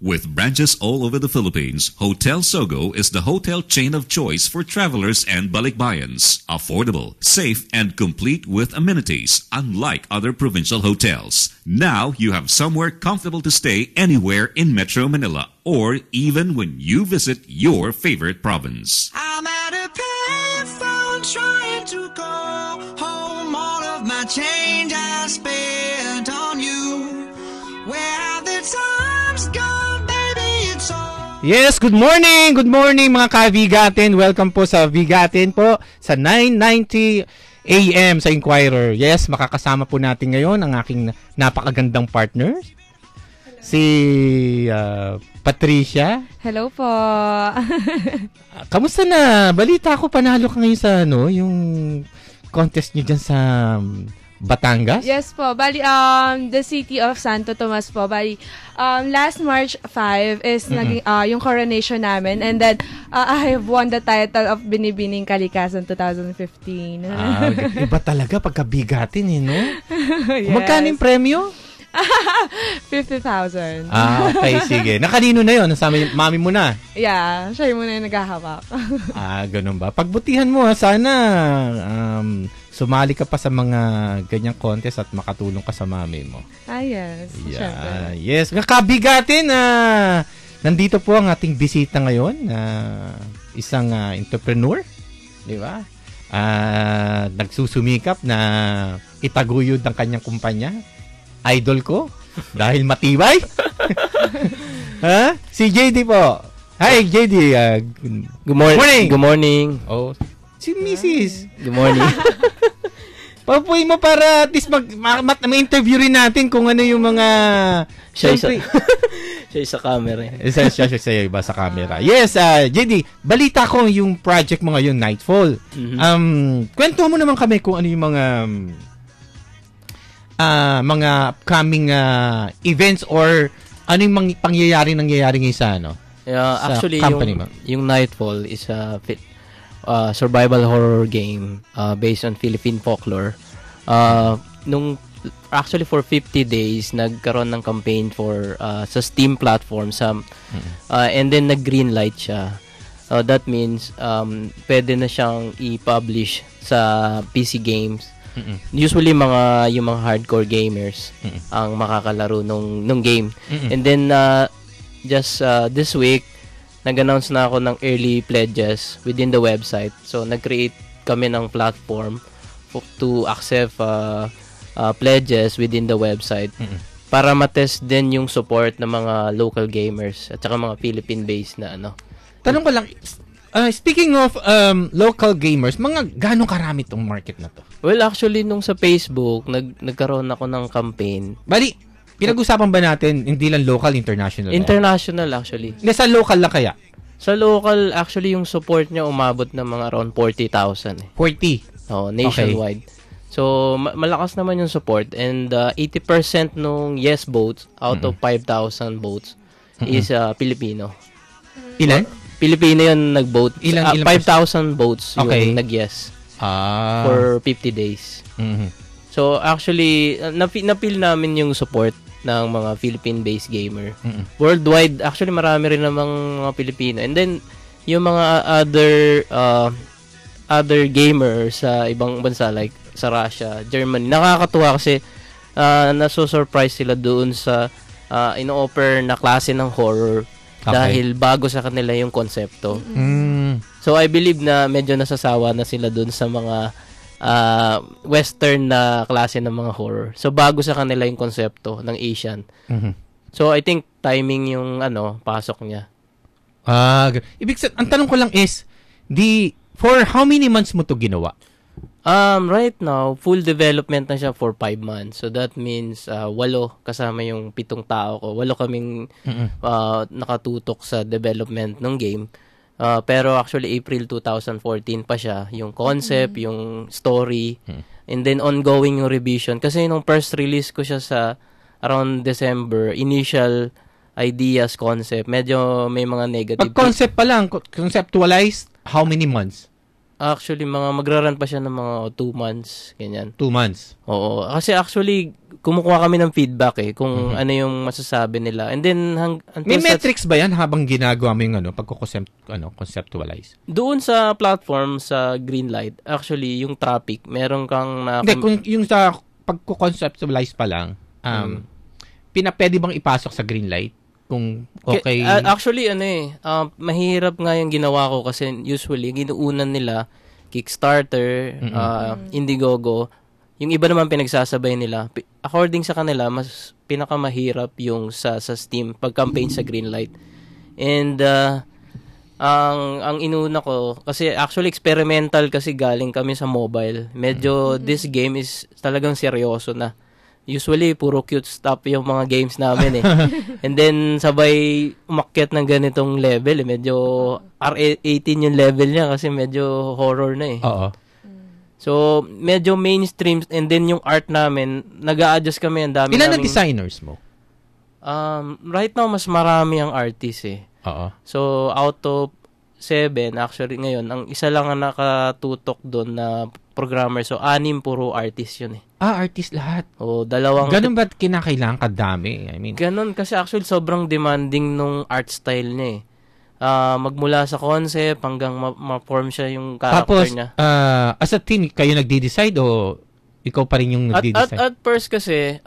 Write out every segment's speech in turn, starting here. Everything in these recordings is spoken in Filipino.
With branches all over the Philippines, Hotel Sogo is the hotel chain of choice for travelers and balikbayans. Affordable, safe, and complete with amenities, unlike other provincial hotels. Now you have somewhere comfortable to stay anywhere in Metro Manila or even when you visit your favorite province. I'm at a payphone trying to call home. All of my change I spent on you. Where have the times gone, baby? It's all... Yes, good morning! Good morning mga ka-Vigatin. Welcome po sa Vigatin po sa 9:90 AM sa Inquirer. Yes, makakasama po natin ngayon ang aking napakagandang partner. Si Patricia. Hello po. Kamusta na? Balita ko panalo ka ngayon sa yung contest niyo dyan sa Batangas? Yes po. Bali, the city of Santo Tomas po. Bali, last March 5 is naging, yung coronation namin. And then, I have won the title of Binibining Kalikasan 2015. Iba talaga pagkabigatin no? Yes. Magkano yung premyo? 50,000. Okay, sige. Nakanino na yun? Nasama yung mami mo na? Yeah, siya yung muna yung naghahawak. Ganun ba? Pagbutihan mo, sana sumali ka pa sa mga ganyang contest at makatulong ka sa mami mo. Yes. Yeah. Yes. Kabigatin, nandito po ang ating bisita ngayon, isang entrepreneur, di ba? Nagsusumikap na itaguyod ang kanyang kumpanya. Idol ko dahil matibay. Si JD po. Hi JD. Good morning. Good morning. Oh, si Mrs. Good morning. Papuy mo para at least ma-interview rin natin kung ano yung mga siya sa camera. Siya iba sa camera. Yes, JD, balita ko yung project mo ngayon, Nightfall. Kwento mo naman kami kung ano yung mga upcoming events or ano yung nangyayari ngayon sa actually company yung Nightfall is a survival horror game based on Philippine folklore. Actually for 50 days nagkaroon ng campaign for sa Steam platform and then nag-green light siya. That means pwede na siyang i-publish sa PC games. Usually yung mga hardcore gamers ang makakalaro nung game. And then just this week nag-announce na ako ng early pledges within the website. So nag-create kami ng platform to accept pledges within the website para matest din yung support ng mga local gamers at saka mga Philippine-based na Tanong ko lang, speaking of local gamers, mga gano'ng karami tong market na to? Well, actually, nung sa Facebook, nagkaroon ako ng campaign. Bali, pinag-usapan ba natin hindi lang local, international? International, actually. Hindi, sa local lang kaya? Sa local, actually, yung support niya umabot ng mga around 40,000. 40? Oo, nationwide. Okay. So, malakas naman yung support. And 80% nung yes votes out of 5,000 votes is Filipino. Ilan? Pilipino yun nag-vote. Ilang 5,000 votes yung nag-yes for 50 days. So, actually, napil namin yung support ng mga Philippine-based gamer. Worldwide, actually, marami rin namang mga Pilipino. And then, yung mga other gamers sa ibang bansa like sa Russia, Germany, nakakatuwa kasi naso-surprise sila doon sa ino-offer na klase ng horror. Dahil bago sa kanila yung konsepto. So, I believe na medyo nasasawa na sila dun sa mga western na klase ng mga horror. So, bago sa kanila yung konsepto ng Asian. So, I think timing yung pasok niya. Ibig sabihin, ang tanong ko lang is, for how many months mo to ginawa? Right now, full development na siya for 5 months. So that means 8 kasama yung 7 tao ko. 8 kaming nakatutok sa development ng game. Pero actually April 2014 pa siya, yung concept, yung story, and then ongoing yung revision. Kasi nung first release ko siya sa around December, initial ideas, concept, medyo may mga negative. Pag concept pa lang, conceptualized, how many months? Actually, magraran pa siya ng mga 2 months, ganyan. 2 months. Oo. Kasi actually, kumukuha kami ng feedback kung ano yung masasabi nila. And then, May metrics ba yan habang ginagawa mo yung conceptualize? Doon sa platform, sa Greenlight, actually, yung traffic, meron kang Hindi, kung yung sa pagko-conceptualize pa lang, pwede bang ipasok sa Greenlight? Kung okay. Actually, mahirap nga yung ginawa ko kasi usually, ginuunan nila, Kickstarter, Indiegogo, yung iba naman pinagsasabay nila. According sa kanila, mas pinakamahirap yung sa Steam, pag-campaign sa Greenlight. And, ang inuna ko, kasi actually experimental kasi galing kami sa mobile. Medyo, this game is talagang seryoso na. Usually, puro cute stuff yung mga games namin And then, sabay umakyat ng ganitong level Medyo R18 yung level niya kasi medyo horror na Oo. So, medyo mainstream. And then, yung art namin, nag-a-adjust kami. Ang dami Ilan na designers mo? Right now, mas marami ang artist Oo. So, out of 7, actually ngayon, ang isa lang ang nakatutok doon na programmer. So, 6 puro artist yun Artist lahat. O, 2. Ganun ba kinakailangan kadami? I mean, Ganun kasi actually sobrang demanding nung art style niya magmula sa concept hanggang ma-form siya yung character tapos, niya. As a team, kayo nagde-decide o ikaw pa rin yung nagde-decide? At first kasi,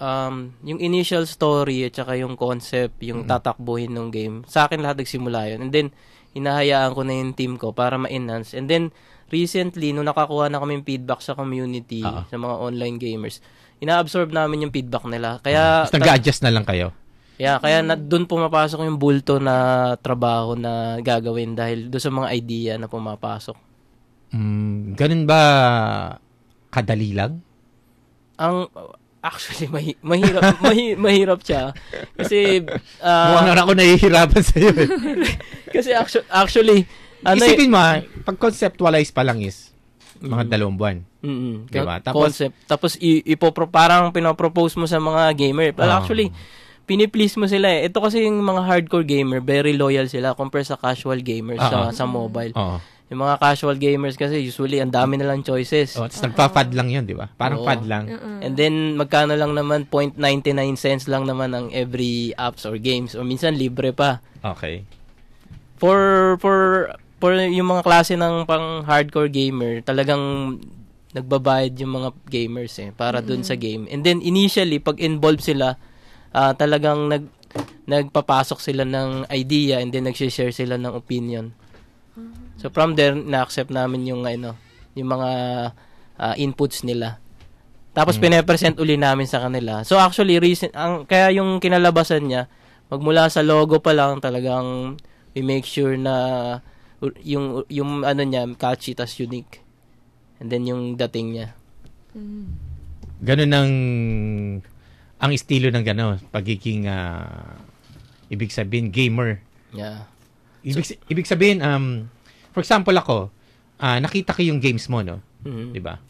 yung initial story at saka yung concept, yung tatakbuhin ng game, sa akin lahat nagsimula yun. And then, hinahayaan ko na yung team ko para ma-enhance. And then, recently, nung nakakuha na kami feedback sa community, sa mga online gamers, ina-absorb namin yung feedback nila. Kaya Mas nag-adjust na lang kayo? Kaya doon pumapasok yung bulto na trabaho na gagawin dahil doon sa mga idea na pumapasok. Ganun ba kadali lang? Actually, mahirap siya. Kasi, mukhang ako nahihirapan sa'yo Kasi actually, isipin mo, pag conceptualize pa lang is mga 2 buwan. Diba? Tapos parang pinopropose mo sa mga gamer. Well, actually, piniplease mo sila Ito kasi yung mga hardcore gamer, very loyal sila compare sa casual gamers sa mobile. Yung mga casual gamers kasi usually ang dami na lang choices. Tapos nagpa-fad lang yun, di ba? Parang fad lang. And then, magkano lang naman, 0.99 cents lang naman ang every apps or games. O minsan, libre pa. Okay. For yung mga klase ng pang hardcore gamer, talagang nagbabayad yung mga gamers para dun sa game. And then, initially, pag involved sila, talagang nagpapasok sila ng idea and then nag-share sila ng opinion. So from there na-accept namin yung mga inputs nila. Tapos pine-present uli namin sa kanila. So actually kaya yung kinalabasan niya magmula sa logo pa lang talagang we make sure na yung niya catchy tas unique. And then yung dating niya. Ganun ang estilo ng pagiging ibig sabihin gamer. Yeah. Ibig sabihin for example ako, nakita ko yung games mo, no? 'Di ba?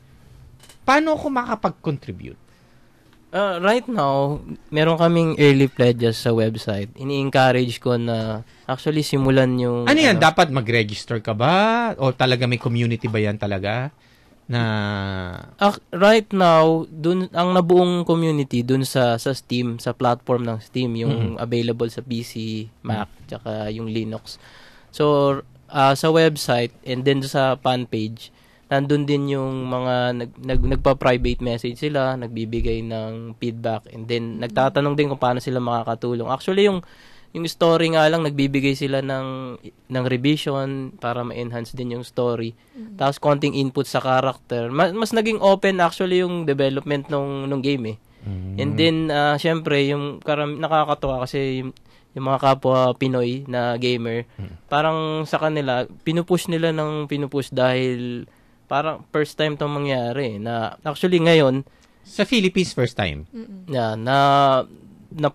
Paano ako makapag-contribute? Right now, meron kaming early pledges sa website. Ini-encourage ko na actually simulan yung Ano yan? Dapat mag-register ka ba? O talaga may community ba yan talaga? Na right now, dun ang nabuong community dun sa Steam, sa platform ng Steam, yung available sa PC, Mac, tsaka yung Linux. So, sa website and then sa fan page, nandun din yung mga nagpa-private message sila, nagbibigay ng feedback, and then nagtatanong din kung paano sila makakatulong. Actually, yung story nga lang, nagbibigay sila ng revision para ma-enhance din yung story. Tapos, konting input sa character. Mas naging open actually yung development nung game And then, syempre, nakakatuwa kasi yung mga kapwa Pinoy na gamer, parang sa kanila, pinupush dahil parang first time itong mangyari. Na actually ngayon, sa Philippines first time? Na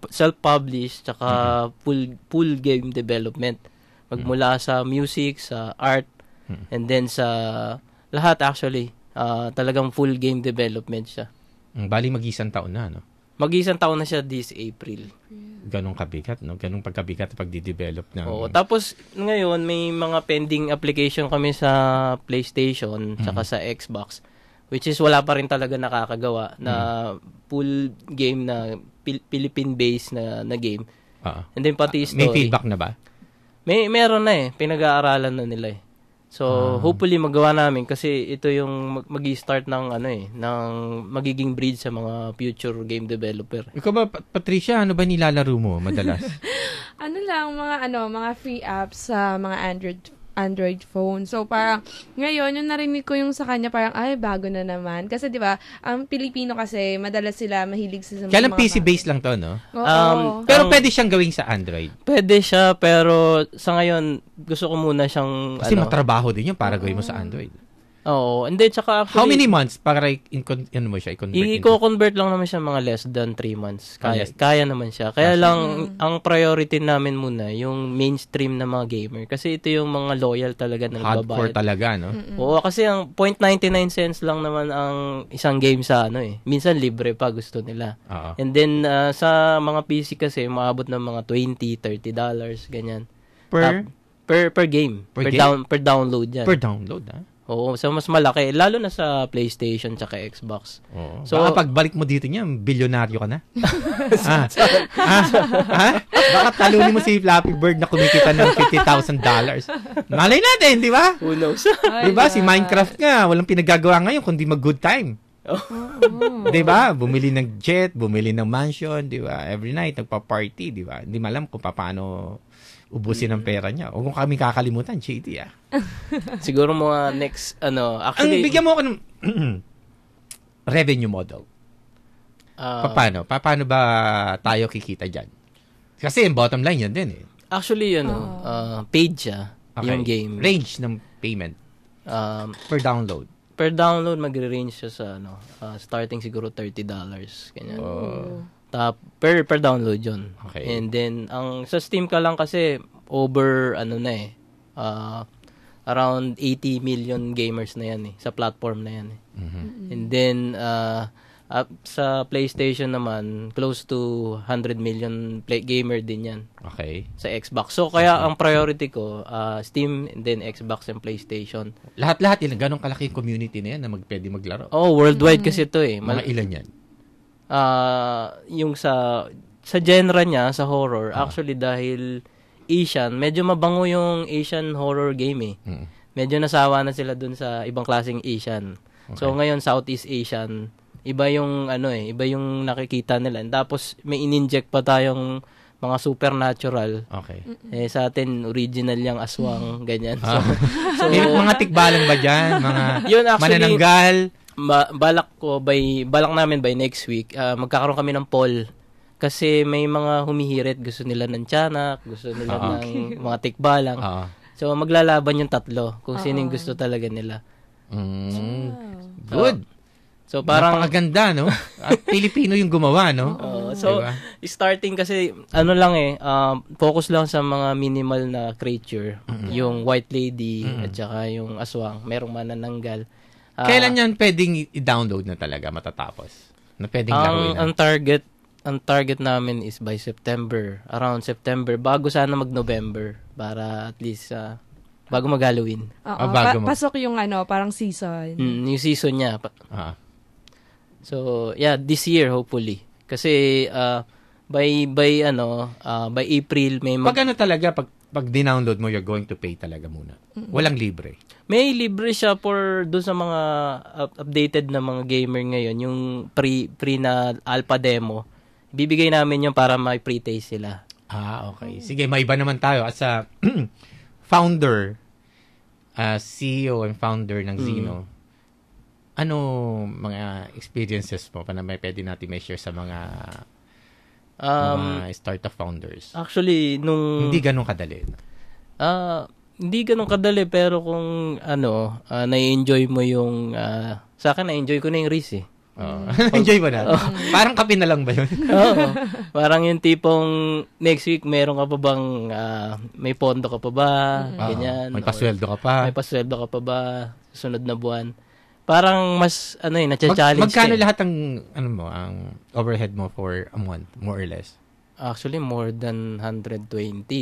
self-published, tsaka full game development. Magmula sa music, sa art, and then sa lahat actually, talagang full game development siya. Bali mag-isang taon na, no? Mag-isang taon na siya this April. ganong kabigat, no? Ganong pagkabigat na pagdi-develop ng... Oo. Tapos, ngayon, may mga pending application kami sa PlayStation, saka sa Xbox, which is wala pa rin talaga nakakagawa na full game na Philippine-based na game. And then, pati story. May feedback na ba? Meron na pinag-aaralan na nila So, hopefully magawa namin kasi ito yung magi-start ng ng magiging bridge sa mga future game developer. Ikaw ba, Patricia, ano ba nilalaro mo madalas? Mga free apps sa mga Android phone. So, parang, ngayon, yung narinig ko yung sa kanya, parang, ay, bago na naman. Kasi, di ba, ang Pilipino kasi, madalas sila mahilig sa Kaya lang PC-based lang to, no? Oo. Pero pwede siyang gawing sa Android. Pwede siya, pero sa ngayon, gusto ko muna siyang, Kasi matrabaho din yun para gawin mo sa Android. Oo. And then, tsaka actually... How many months para i-convert? I-convert lang naman siya mga less than 3 months. Kaya naman siya. Kaya lang, ang priority namin muna, yung mainstream na mga gamer. Kasi ito yung mga loyal talaga na nagbabayad. Hardcore talaga, no? Oo, kasi ang 0.99 cents lang naman ang isang game sa Minsan libre pa gusto nila. And then, sa mga PC kasi, maabot ng mga $20, $30, ganyan. Per game. Per download yan. Per download, Oo, so mas malaki. Lalo na sa PlayStation tsaka Xbox. Oo. So, baka pagbalik mo dito niya, bilyonaryo ka na. Baka talunin mo si Flappy Bird na kumikita ng $50,000. Malay natin, di ba? Who knows? Di ba? Si Minecraft nga, walang pinagagawa ngayon kundi mag-good time. Di ba? Bumili ng jet, bumili ng mansion, di ba? Every night, nagpa-party, di ba? Hindi malam kung paano ubusin ang pera niya. O kung kami kakalimutan, shady Siguro mga next, actually... Ang bigyan mo ako ng revenue model. Paano? Paano ba tayo kikita dyan? Kasi yung bottom line yan din Actually, paid siya, yung game. Range ng payment per download. Per download, magre-range siya sa, starting siguro $30. Ganyan. Per download yun. Okay. And then, sa Steam ka lang kasi, over, around 80 million gamers na yan sa platform na yan And then, sa PlayStation naman, close to 100 million gamer din yan. Okay. Sa Xbox. So, kaya ang priority ko, Steam, and then Xbox and PlayStation. Lahat-lahat, ganong kalaki community na yan na pwede maglaro. Worldwide kasi ito Mga ilan yan? Yung sa genre niya, sa horror, actually dahil Asian, medyo mabango yung Asian horror game Medyo nasawa na sila dun sa ibang klaseng Asian. Okay. So ngayon Southeast Asian, iba yung iba yung nakikita nila. And tapos may in-inject pa tayong mga supernatural. Okay. Sa atin original yung aswang, ganyan. So may mga tikbalang ba diyan? Mga yun actually, manananggal? Balak namin by next week, magkakaroon kami ng poll. Kasi may mga humihirit, gusto nila ng tiyanak, gusto nila ng mga tikbalang. So, maglalaban yung tatlo kung sino yung gusto talaga nila. Good. So, parang... Napakaganda, no? At Pilipino yung gumawa, no? So, diba? Starting kasi, focus lang sa mga minimal na creature. Yung white lady, at saka yung aswang. Merong manananggal. Kailan yan pwedeng i-download na talaga matatapos? Na pwedeng laruin na? Ang target namin is by September. Around September. Bago sana mag-November. Para at least, bago mag-Halloween. Pasok yung parang season. Yung season niya. So, yeah, this year, hopefully. Kasi, by April, may talaga, pag dinownload mo, you're going to pay talaga muna. Walang libre. May libre siya doon sa mga updated na mga gamer ngayon, yung pre na alpha demo. Bibigay namin yung para may pre-taste sila. Okay. Sige, may iba naman tayo. As a founder, CEO and founder ng Zino, ano mga experiences mo na may pwede natin may share sa mga startup founders? Actually, hindi ganun kadali. Hindi ganun kadali, pero kung na-enjoy mo yung sa akin na-enjoy ko na yung Reese Enjoy mo na? Parang kape na lang ba yun? Oo. Parang yung tipong next week meron ka pa bang may pondo ka pa ba? Ganyan. May pasweldo ka pa. May pasweldo ka pa ba? Sunod na buwan. Parang mas na-challenge. Magkano lahat ang ang overhead mo for a month, more or less? Actually, more than 120.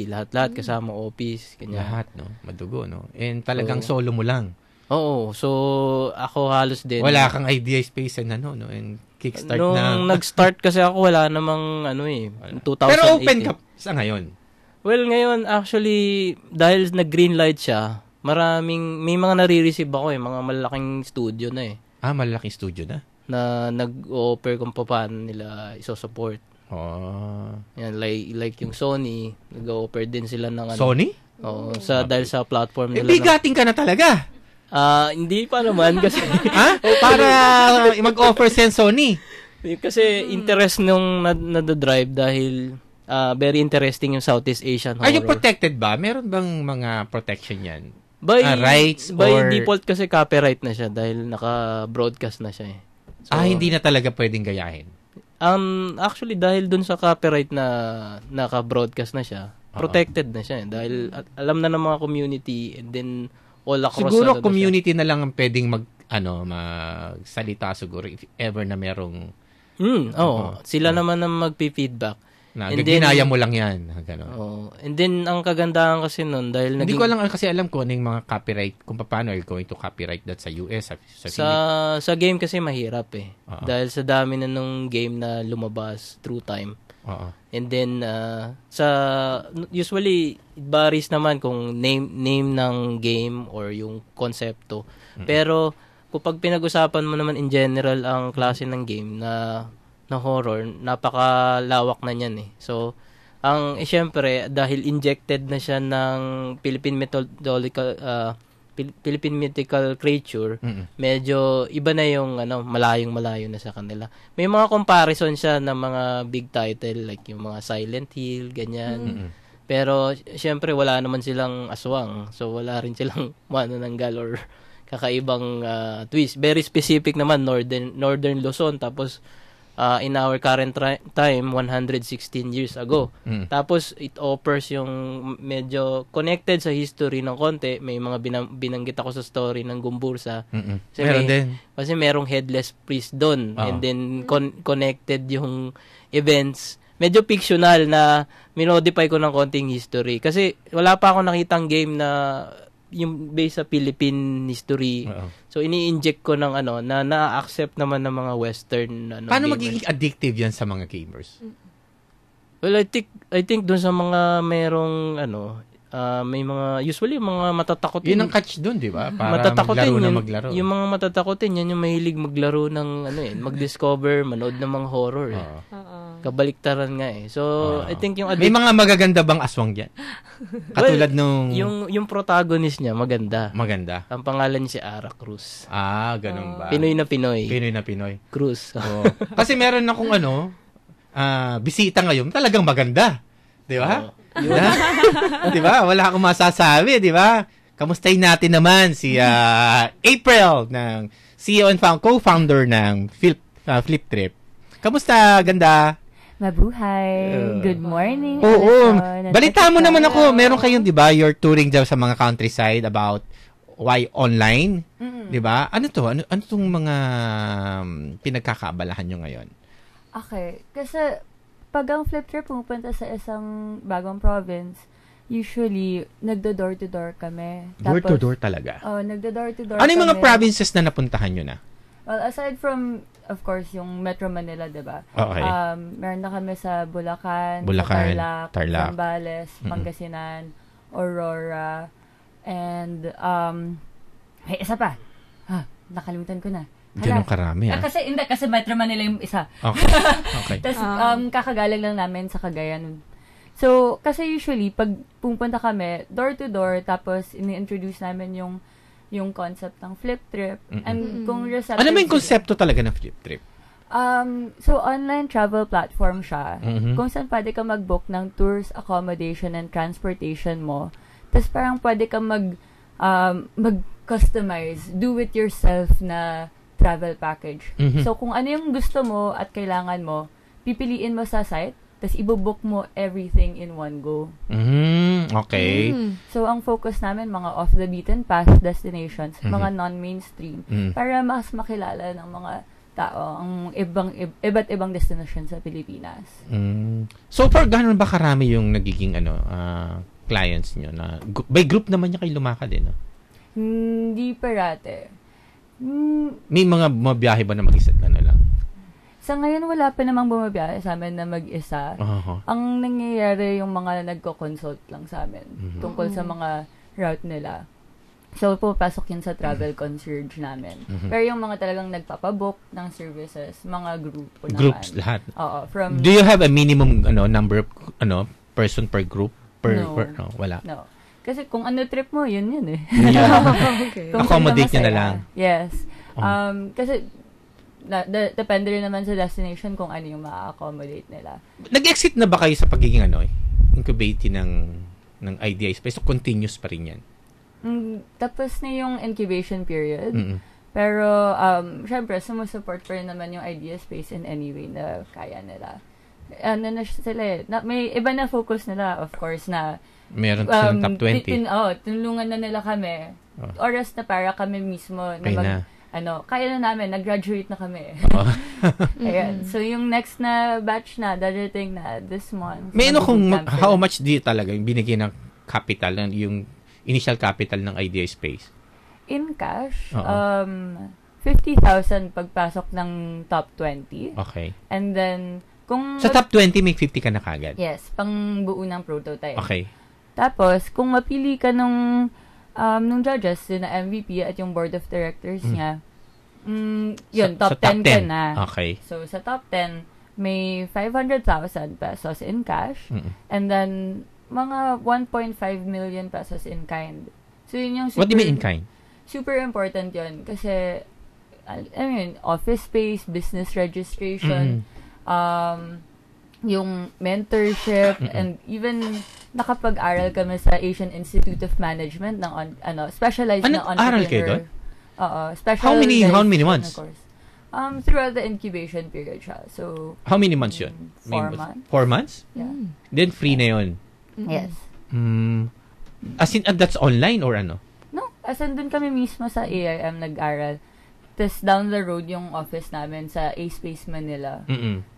Lahat-lahat kasama office, ganyan. Lahat, no? Madugo, no? And talagang solo mo lang. Oo. So, ako halos din. Wala kang idea space and ano, no? And kickstart Nung na. nag-start kasi ako, wala namang 2018. Pero open ka sa ngayon. Well, ngayon, actually, dahil nag-greenlight siya, may mga nare-receive ako mga malaking studio na Malaking studio na? Na nag-offer kung paano nila iso-support. Yan, like yung Sony, nag-offer din sila ng Sony? Oo, dahil sa platform nila. Bigating ka na talaga. Hindi pa naman kasi. Para mag-offer sa Sony. Kasi interest nung na-drive dahil very interesting yung Southeast Asian horror. Are you protected ba? Meron bang mga protection yan? By rights by default kasi copyright na siya dahil naka-broadcast na siya So, hindi na talaga pwedeng gayahin. Actually dahil dun sa copyright na naka-broadcast na siya, protected na siya dahil alam na ng mga community and then all across. Siguro community na lang ang pwedeng magsalita siguro if ever na merong sila naman ang magpi-feedback. Ginaya mo lang yan. And then, ang kagandahan kasi nun, dahil hindi ko lang kasi alam ko ano yung mga copyright, kung paano are going to copyright that sa US, sa game kasi mahirap Dahil sa dami na nung game na lumabas through time. And then, usually, it varies naman kung name ng game or yung konsepto. Pero, kapag pinag-usapan mo naman in general ang klase ng game na horror, napakalawak na niyan So, syempre, dahil injected na siya ng Philippine mythical creature, medyo iba na yung malayong-malayo na sa kanila. May mga comparison siya ng mga big title like yung mga Silent Hill, ganyan. Pero, syempre, wala naman silang aswang. So, wala rin silang manananggal or kakaibang twist. Very specific naman, Northern Luzon, tapos in our current time 116 years ago. Tapos it offers yung medyo connected sa history ng konti. May mga binanggit ako sa story ng Gumbursa. Kasi merong headless priest doon and then connected yung events. Medyo fictional na minodify ko ng konting history kasi wala pa ako nakitang game na yung based sa Philippine history. So ini-inject ko ng na na-accept naman ng mga western paano gamers. magiging addictive yan sa mga gamers? Well, I think doon sa mga merong may mga usually mga matatakotin. Yun ang catch doon, di ba? Para matatakotin maglaro. Yung mga matatakotin yan yung mahilig maglaro ng mag-discover, manood ng mga horror. Kabaliktaran nga So, I think yung may mga magaganda bang aswang diyan? Katulad nung yung protagonist niya maganda. Ang pangalan niya si Ara Cruz. Ganun ba? Pinoy na Pinoy. Cruz. Kasi meron akong bisita ngayon, talagang maganda. Di ba? Di ba? Wala akong masasabi, di ba? Kamustahin natin naman si April ng CEO and co-founder ng Flip Trip. Kamusta, ganda? Mabuhay. Good morning. Oo. Balita mo naman ako, meron kayong, di ba, you're touring daw sa mga countryside about why online. Di ba? Ano to? Ano tong mga pinagkakaabalahan nyo ngayon? Okay. Kasi pag ang Flip Trip pumunta sa isang bagong province, usually, nagdo-door-to-door kami. Door-to-door talaga? Nagdo-door-to-door Ano yung mga kami. provinces na napuntahan nyo na? Well, aside from, of course, yung Metro Manila, diba? Okay. Meron na kami sa Bulacan, Tarlac, Zambales, Pangasinan, Aurora, and, may isa pa. Nakalimutan ko na. Ganun karami, Kasi Metro Manila yung isa. Okay. Tapos, kakagaling lang namin sa Cagayan. So, kasi usually, pag pupunta kami, door-to-door, tapos ini-introduce namin yung concept ng Flip Trip. And kung receptive... Ano ba yung konsepto talaga ng Flip Trip? So, online travel platform siya. Kung saan pwede ka mag-book ng tours, accommodation, and transportation mo. Tapos parang pwede ka mag-customize, do-it-yourself na travel package. So, kung ano yung gusto mo at kailangan mo, pipiliin mo sa site, tapos ibubook mo everything in one go. Okay. So, ang focus namin, mga off-the-beaten-path destinations, mga non-mainstream, para mas makilala ng mga tao ang iba't ibang destination sa Pilipinas. So far, gano'n ba karami yung nagiging clients nyo? By group naman niya kayo lumakad no? Hindi parate. May mga bumabiyahe ba na mag-isa lang? Sa ngayon, wala pa namang bumabiyahe sa amin na mag-isa. Ang nangyayari yung mga nagko-consult lang sa amin tungkol sa mga route nila. So, pupasok yun sa travel concierge namin. Pero yung mga talagang nagpapabook ng services, mga grupo naman. Groups lahat? Oo. Do you have a minimum number of person per group? No. Wala? No. Kasi kung ano trip mo, yun eh. Okay. Accommodate nyo na lang? Yes. Kasi depende rin naman sa destination kung ano yung ma-accommodate nila. Nag-exit na ba kayo sa pagiging incubating ng Idea Space? So, continuous pa rin yan? Tapos na yung incubation period. Pero, syempre, sumusupport pa rin naman yung Idea Space in any way na kaya nila. Ano na sila may iba na focus nila, of course, na meron silang top 20. Tinulungan na nila kami. Oras na para kami mismo na kaya na namin, nag-graduate na kami. Ayan. So, yung next na batch na, dadating na this month. May how much di talaga yung binigay ng capital, yung initial capital ng Idea Space? In cash, 50,000 pagpasok ng top 20. Okay. And then, sa top 20, may 50 ka na kagad? Yes, pang buo ng prototype. Okay. Tapos, kung mapili ka nung judges, na MVP at yung board of directors niya, yun, top 10 ka na. Okay. So, sa top 10, may 500,000 pesos in cash, and then, mga 1.5 million pesos in kind. So, yun yung What do you mean in kind? Super important yun. Kasi, office space, business registration, yung mentorship, and even nakapag-aral kami sa Asian Institute of Management ng specialized na entrepreneur. Aral kayo doon? Oo. How many months? Throughout the incubation period siya. So, how many months yun? 4 months. 4 months? Yeah. Then free na yun? Yes. As in, that's online or ano? No. As in, dun kami mismo sa AIM nag-aral. Tapos down the road yung office namin sa A-Space Manila.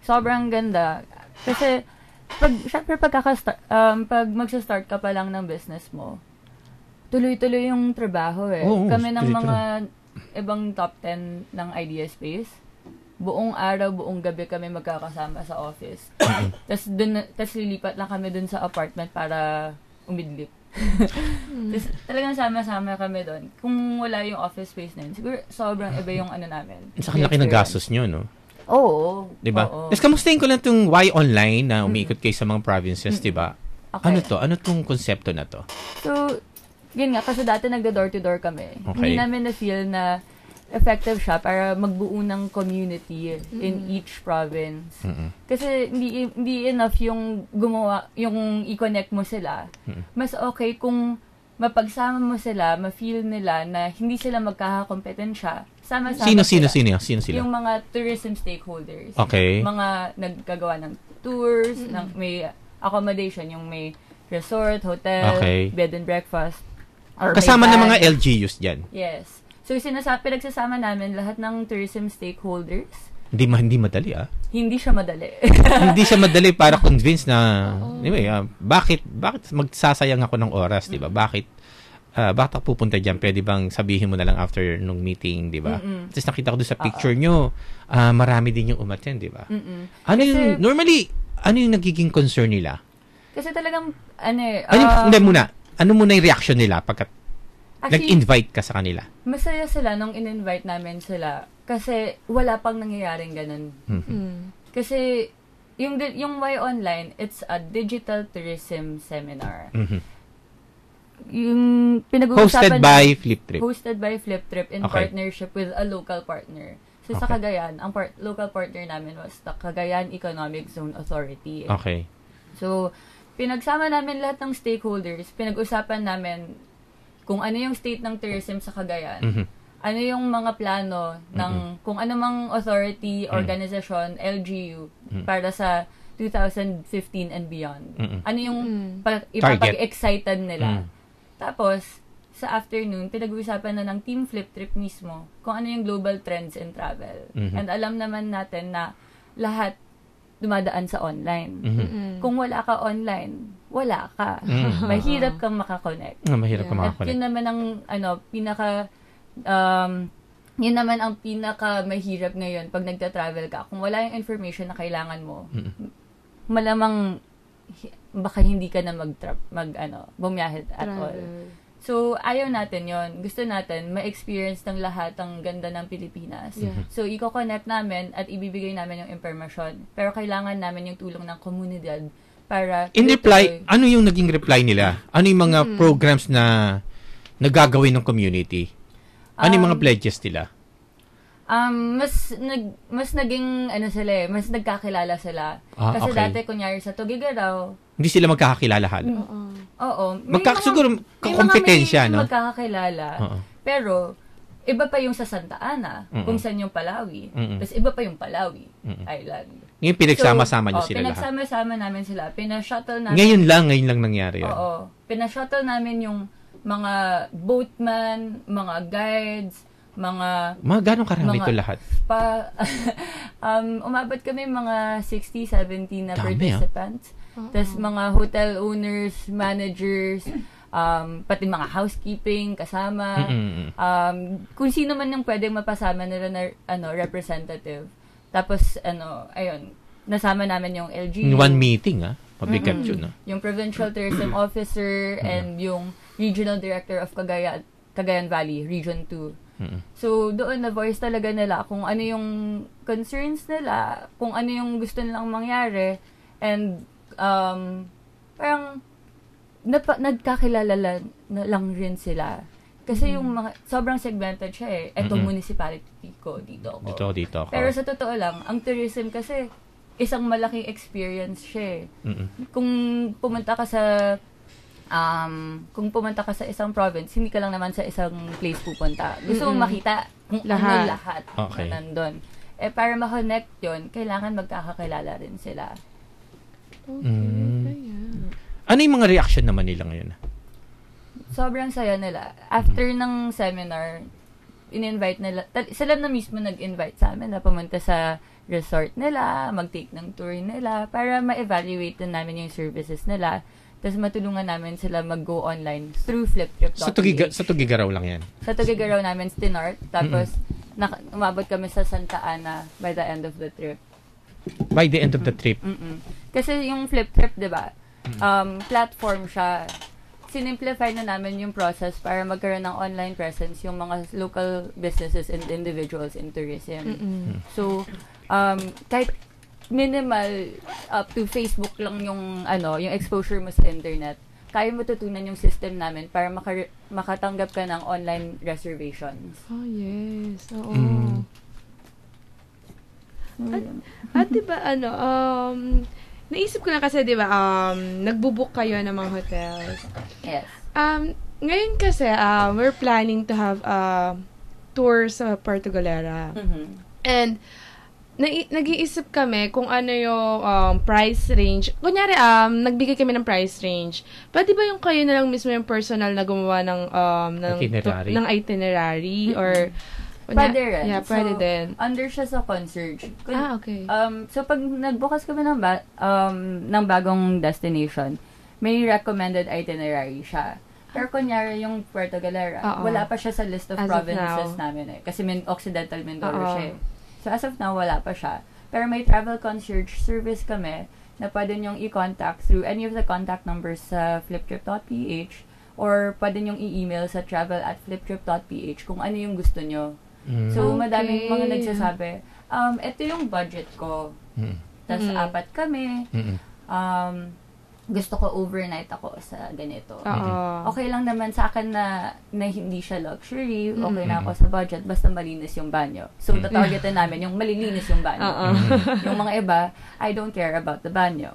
Sobrang ganda. Kasi, pag magsa-start ka pa lang ng business mo, tuloy-tuloy yung trabaho kami ng mga ibang top 10 ng Idea Space, buong araw, buong gabi kami magkakasama sa office. Tapos lilipat lang kami dun sa apartment para umidlip. Tapos talagang sama-sama kami doon. Kung wala yung office space na yun, siguro sobrang iba yung namin. Sa laki ng gastos nyo, no? Oo. Diba? Oo. Tapos kamustahin ko lang itong Y Online na umiikot kayo sa mga provinces, diba? Okay. Ano to? Ano tong konsepto na to? So, yun nga, kasi dati nagda-door-to-door kami. Okay. Hindi namin na-feel na effective siya para magbuo ng community in each province. Kasi hindi enough yung gumawa, yung i-connect mo sila. Mas okay kung mapagsama mo sila, ma-feel nila na hindi sila magkakakompetensya. Sama-sama Sino sila? Yung mga tourism stakeholders. Okay. Mga naggagawa ng tours, ng may accommodation, yung may resort, hotel, bed and breakfast. Kasama ng mga LGUs dyan. Yes. So, pinagsasama namin lahat ng tourism stakeholders. Hindi madali, Hindi siya madali. Hindi siya madali para convince na, anyway, bakit magsasayang ako ng oras, di ba? Bakit ako pupunta dyan? Pwede bang sabihin mo na lang after nung meeting, di ba? Tapos nakita ko doon sa picture nyo, marami din yung umattend, di ba? Normally, ano yung nagiging concern nila? Kasi talagang, ano muna yung reaction nila pagkat nag-invite ka sa kanila? Masaya sila nung in-invite namin sila kasi wala pang nangyayaring ganun. Kasi yung Y Online, it's a digital tourism seminar. Yung pinag-uusapan hosted by Flip Trip. Hosted by Flip Trip in partnership with a local partner. So sa Cagayan, ang local partner namin was the Cagayan Economic Zone Authority. Okay. So, pinagsama namin lahat ng stakeholders, pinag-usapan namin kung ano yung state ng tourism sa Cagayan, ano yung mga plano ng kung ano mang authority, organization, LGU para sa 2015 and beyond. Ano yung ipapag-excited nila. Tapos, sa afternoon, pinag-uusapan na ng Team Flip Trip mismo kung ano yung global trends in travel. And alam naman natin na lahat dumadaan sa online. Kung wala ka online, wala ka. Mhm. Mahirap kang makakonect. Mahirap ka At makakonect. yun naman ang yun naman ang pinaka mahirap ngayon pag nagta-travel ka. Kung wala yung information na kailangan mo, malamang baka hindi ka na bumiyahe at all. So, ayaw natin yon. Gusto natin ma-experience ng lahat ang ganda ng Pilipinas. Yeah. So, i-connect namin at ibibigay namin yung information. Pero kailangan namin yung tulong ng komunidad para... In reply, ano yung naging reply nila? Ano yung mga programs na nagagawin ng community? Ano yung mga pledges nila? Mas naging, mas nagkakilala sila. Kasi Okay. dati, kunyari sa Tugigaraw, Hindi sila magkakakilala hal. oo. Siguro, kompetensya, no? Magkakakilala. Oo. Pero, iba pa yung sa Santa Ana, kung saan yung Palawi. Tapos, iba pa yung Palawi Island. Yung pinagsama-sama nyo sila lahat. Pinagsama-sama namin sila. Pinashuttle namin. Ngayon lang nangyari yun. Oo. Pinashuttle namin yung mga boatman, mga guides, mga Gano'ng karami ito lahat? umabot kami mga 60, 70 na Dami, participants. Tapos mga hotel owners, managers, pati mga housekeeping kasama. Kung sino man yung pwedeng mapasama nila na representative. Tapos ayun, nasama namin yung LGU. In one meeting, Mabigat yun, Yung Provincial Tourism Officer and yung Regional Director of Cagayan Valley, Region 2. So, doon na-voice talaga nila kung ano yung concerns nila, kung ano yung gusto nilang mangyari, and parang nagkakilala lang rin sila. Kasi yung mga, sobrang segmented siya eh. Etong municipality ko, dito ako. Dito ako. Pero sa totoo lang, ang tourism kasi, isang malaking experience siya eh. Kung pumunta ka sa isang province, hindi ka lang naman sa isang place pupunta. Gusto mong makita kung ano lahat Okay. na nandun. Para ma-connect yun, kailangan magkakakilala rin sila. Ano yung mga reaction naman nila ngayon? Sobrang saya nila. After ng seminar, in-invite nila, sila na mismo nag-invite sa amin na pumunta sa resort nila, mag-take ng tour nila, para ma-evaluate din namin yung services nila. Tapos matulungan namin sila mag-go online through fliptrip.ph. Sa Tugigaraw lang yan? Sa Tugigaraw namin, Stinart. Tapos, umabot kami sa Santa Ana by the end of the trip. By the end of the trip? Kasi yung fliptrip, di ba, platform siya. Sinimplify na namin yung process para magkaroon ng online presence yung mga local businesses and individuals in tourism. So, kahit minimal up to Facebook lang yung exposure mo sa internet, kaya mo tutunan yung system namin para makatanggap ka ng online reservations. Oh, yes. Oo. At diba, naisip ko na kasi, diba, nagbubook kayo ng mga hotels. Yes. Ngayon kasi, we're planning to have tour sa Puerto Galera. And, nag-iisip kami kung ano yung price range. Kunyari, nagbigay kami ng price range. Pwede ba yung kayo na lang mismo yung personal na gumawa ng itinerary? Or, pwede rin. Yeah, pwede din. Under siya sa concierge. Okay. So, pag nagbukas kami ng bagong destination, may recommended itinerary siya. Pero kunyari yung Puerto Galera, wala pa siya sa list of provinces namin eh. Kasi Occidental Mindoro siya eh. So, as of now, wala pa siya. Pero may travel concierge service kami na pwede nyong i-contact through any of the contact numbers sa fliptrip.ph or pwede nyong i-email sa travel@fliptrip.ph kung ano yung gusto nyo. So, madaming mga nagsasabi, ito yung budget ko. Tapos, 4 kami. Gusto ko overnight ako sa ganito. Okay lang naman sa akin na hindi siya luxury. Okay na ako sa budget. Basta malinis yung banyo. So, tatargetin namin yung malilinis yung banyo. Yung mga iba, I don't care about the banyo.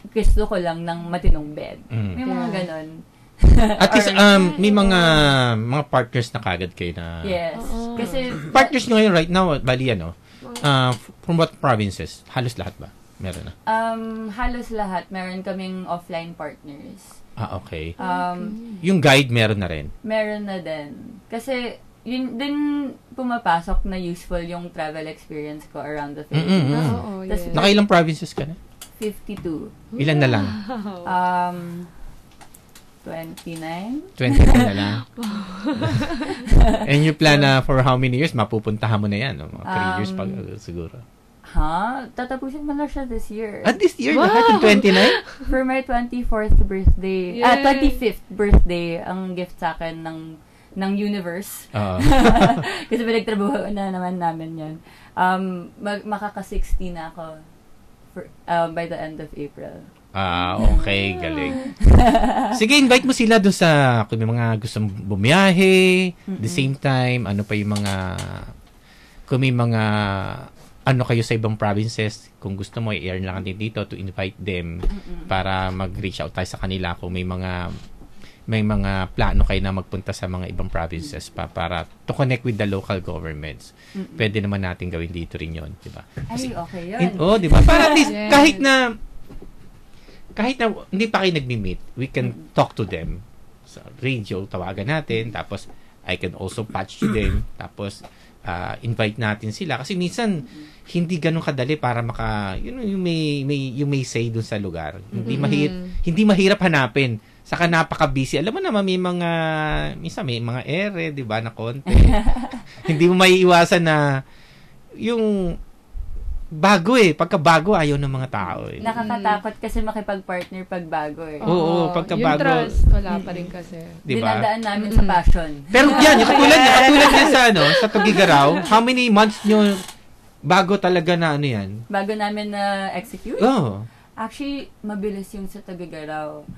Gusto ko lang ng matinong bed. May mga ganon. At least, may mga partners na kagad kayo na... Yes. Kasi... Partners nyo ngayon right now, bali from what provinces? Halos lahat ba? Meron na? Halos lahat. Meron kaming offline partners. Okay. Yung guide, meron na rin? Meron na din. Kasi, yun din pumapasok na useful yung travel experience ko around the Philippines. Oo, Tas, yes. Nakailang provinces ka na? 52. Ilan na lang? 29. 20 na lang. And you plan na for how many years? Mapupuntahan mo na yan. No? Mga 3 years pa siguro. Tatapusin mo na siya this year. At this year, lahat yung 29? For my 24th birthday, Yay! 25th birthday, ang gift sa akin ng universe. Kasi pinagtrabaho na naman namin yan. Makaka-60 na ako by the end of April. Okay. Galing. Sige, invite mo sila doon sa kung may mga gustong bumiyahe, the same time, ano pa yung mga kung may mga ano kayo sa ibang provinces, kung gusto mo i-air lang natin dito to invite them para mag-reach out tayo sa kanila kung may mga plano kayo na magpunta sa mga ibang provinces para to connect with the local governments. Pwede naman natin gawin dito rin yon, di ba? Ay, okay yun. Di ba? Para at least, Yes. kahit na hindi pa kayo nagmi-meet, we can talk to them. Sa radio, tawagan natin, tapos I can also patch to them, tapos invite natin sila. Kasi minsan, hindi ganun kadali para yung may say dun sa lugar. Hindi mahirap hanapin. Saka napaka-busy. Alam mo naman, minsan may mga ere, di ba, na konti. Hindi mo maiiwasan na yung bago pagka bago, ayaw ng mga tao Nakakatakot kasi makipag-partner pag bago Oo, pagka yung bago. trust, wala pa rin kasi. Di ba? Dinadaan namin sa passion. Pero yan, yung katulad yan sa Tugigaraw, how many months nyo bago talaga na ano yan? Bago namin na-execute? Actually, mabilis yung sa Tagagaraw.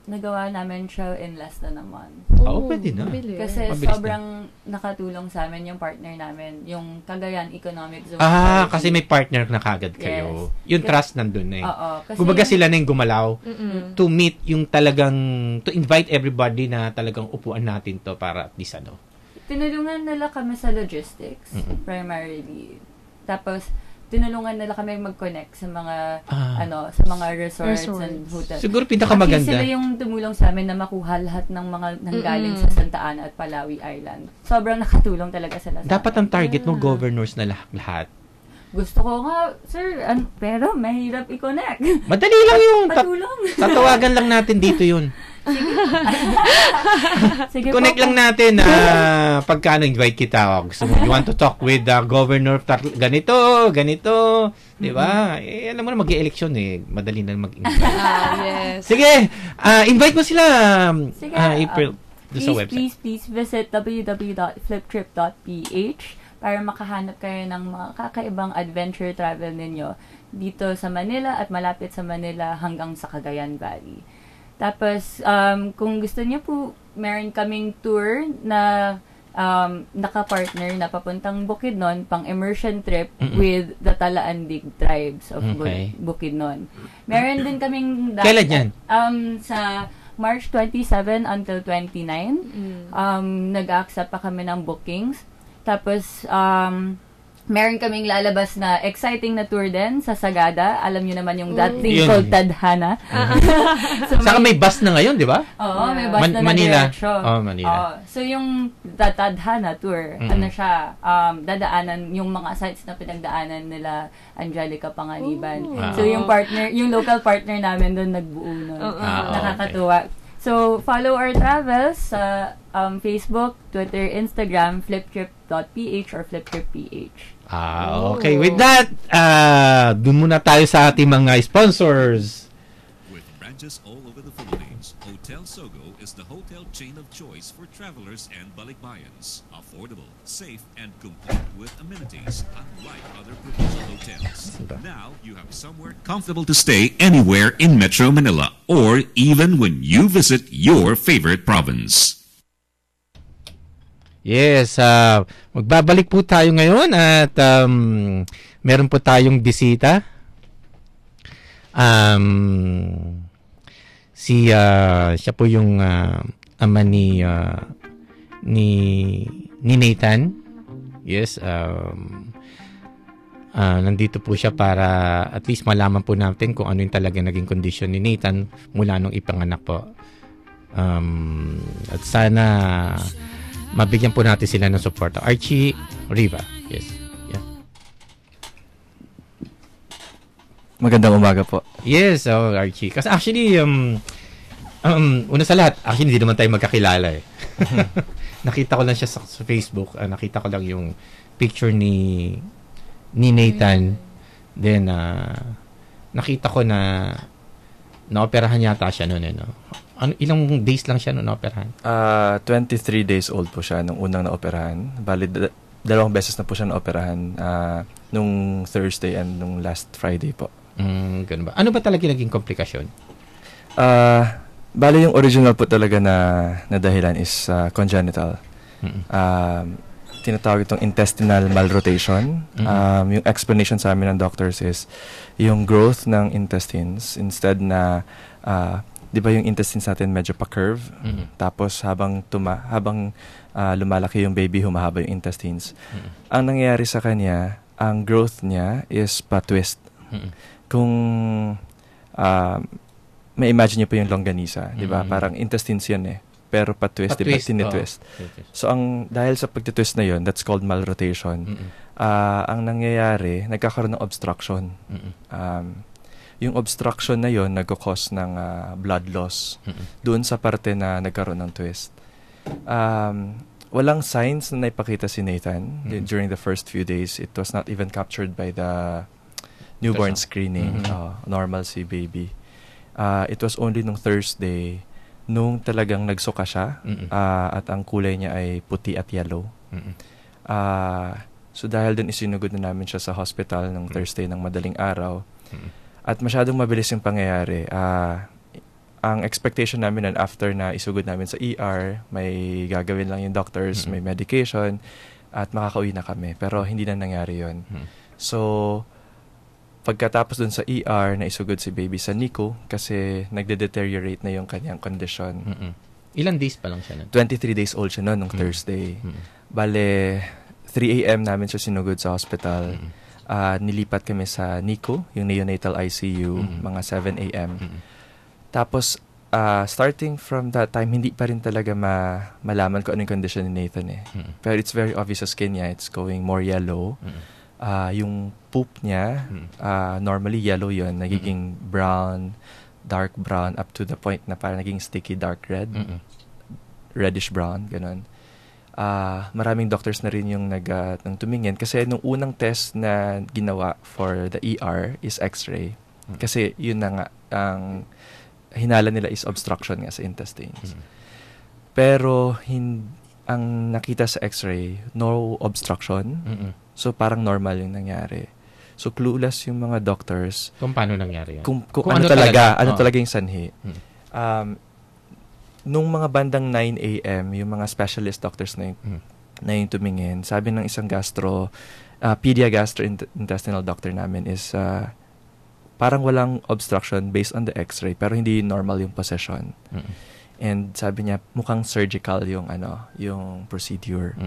Nagawa namin siya in less than a month. Pwede na. Mabilis. Kasi Mabilis sobrang nakatulong sa amin yung partner namin, yung Cagayan Economic Zone. Kasi may partner na kagad kayo. Yes. Yung trust nandun na Oo. Kasi Kumbaga sila na yung gumalaw to meet yung to invite everybody na talagang upuan natin to para at least tinulungan nila kami sa logistics, primarily. Tapos, tinulungan nila kami mag-connect sa mga sa mga resorts and hotels. Siguro pinakamaganda. Actually, sila yung tumulong sa amin na makuha lahat ng mga nanggaling sa Santa Ana at Palawi Island. Sobrang nakatulong talaga sila sa Dapat ang amin. target mo governors na lahat. Gusto ko nga, sir, pero mahirap i-connect. Madali lang yung Patulong. tatawagan lang natin dito yun. Sige Connect po. lang natin pagkano invite kita. Gusto mo, you want to talk with the governor ganito, di ba? Alam mo na mag-e-election madali na mag-invite. Yes. Sige, invite mo sila Sige, April doon sa website. Please visit www.fliptrip.ph para makahanap kayo ng mga kakaibang adventure travel ninyo dito sa Manila at malapit sa Manila hanggang sa Cagayan Valley. Tapos, kung gusto niyo po, meron kaming tour na naka-partner na papuntang Bukidnon, pang immersion trip with the Talaandig tribes of Bukidnon. Meron din kaming Kailan yan? Sa March 27 until 29. Nag-accept pa kami ng bookings. Tapos, meron kaming lalabas na exciting na tour din sa Sagada. Alam niyo naman yung that thing Yun. called Tadhana. So, Saka may bus na ngayon, di ba? Oo, may bus na Manila. nag-diretso. Manila. So, yung Tadhana tour, ano siya, dadaanan yung mga sites na pinagdaanan nila Angelica Panganiban. So, yung local partner namin doon nagbuo nun. Nakakatuwa. So, follow our travels sa Facebook, Twitter, Instagram, fliptrip.ph or fliptripph. Okay. With that, dun muna tayo sa ating mga sponsors. With branches all over the Philippines, Hotel Sogo is the hotel chain of choice for travelers and balikbayans. Affordable, safe, and complete with amenities, unlike other provincial hotels. Now, you have somewhere comfortable to stay anywhere in Metro Manila, or even when you visit your favorite province. Yes, magbabalik po tayo ngayon at meron po tayong bisita. Siya po yung ama ni Nathan. Yes, nandito po siya para at least malaman po natin kung ano yung talaga naging kondisyon ni Nathan mula nung ipanganak po. At sana mabigyan po natin sila ng support. Archie Riva. Yes. Yeah. Magandang umaga po. Yes, Archie. Kasi actually, una sa lahat, actually hindi naman tayo magkakilala eh. Nakita ko lang siya sa Facebook. Nakita ko lang yung picture ni Nathan. Then, nakita ko na naoperahan yata siya noon. Ilang days lang siya noon naoperahan? 23 days old po siya nung unang naoperahan. Bali, dalawang beses na po siya naoperahan nung Thursday and nung last Friday po. Ganun ba? Ano ba talaga naging komplikasyon? Bali, yung original po talaga na dahilan is congenital. Tinatawag itong intestinal malrotation. Yung explanation sa amin ng doctors is yung growth ng intestines instead na di ba yung intestines natin medyo pa-curve? Tapos habang lumalaki yung baby, humahaba yung intestines. Ang nangyayari sa kanya, ang growth niya is pa-twist. Kung may imagine niyo po yung longganisa, di ba? Parang intestines yun eh. Pero pa-twist, di ba? Tinitwist. So, dahil sa pagtitwist na yun, that's called malrotation. Ang nangyayari, nagkakaroon ng obstruction. Yung obstruction na yun, nagkakos ng blood loss. Doon sa parte na nagkaroon ng twist. Walang signs na naipakita si Nathan during the first few days. It was not even captured by the newborn screening. Normal si baby. It was only nung Thursday nung talagang nagsuka siya at ang kulay niya ay puti at yellow. So dahil dun isinugod na namin siya sa hospital nung Thursday ng madaling araw at masyadong mabilis yung pangyayari. Ang expectation namin na after na isugod namin sa ER, may gagawin lang yung doctors, may medication at makakauwi na kami. Pero hindi na nangyari yun. So pagkatapos dun sa ER, na isugod si baby sa NICU kasi nagde-deteriorate na yung kanyang condition. Ilang days pa lang siya nun? 23 days old siya noon nung Thursday. Bale, 3 a.m. namin siya sinugod sa hospital. Nilipat kami sa NICU, yung neonatal ICU, mga 7 a.m. Tapos, starting from that time, hindi pa rin talaga malaman kung ano yung condition ni Nathan eh. Pero it's very obvious sa skin niya. It's going more yellow. Yung poop niya, normally yellow yun, nagiging brown, dark brown, up to the point na parang naging sticky dark red, reddish brown, ganun. Maraming doctors na rin yung nang tumingin kasi nung unang test na ginawa for the ER is X-ray. Kasi yun na nga, ang hinala nila is obstruction nga sa intestines. Pero ang nakita sa X-ray, no obstruction. So, parang normal yung nangyari. So, clueless yung mga doctors. Kung paano nangyari yan? Kung ano talaga yung sanhi. Nung mga bandang 9 a.m., yung mga specialist doctors na yung tumingin, sabi ng isang gastrointestinal doctor namin is parang walang obstruction based on the X-ray, pero hindi normal yung position. And sabi niya, mukhang surgical yung procedure.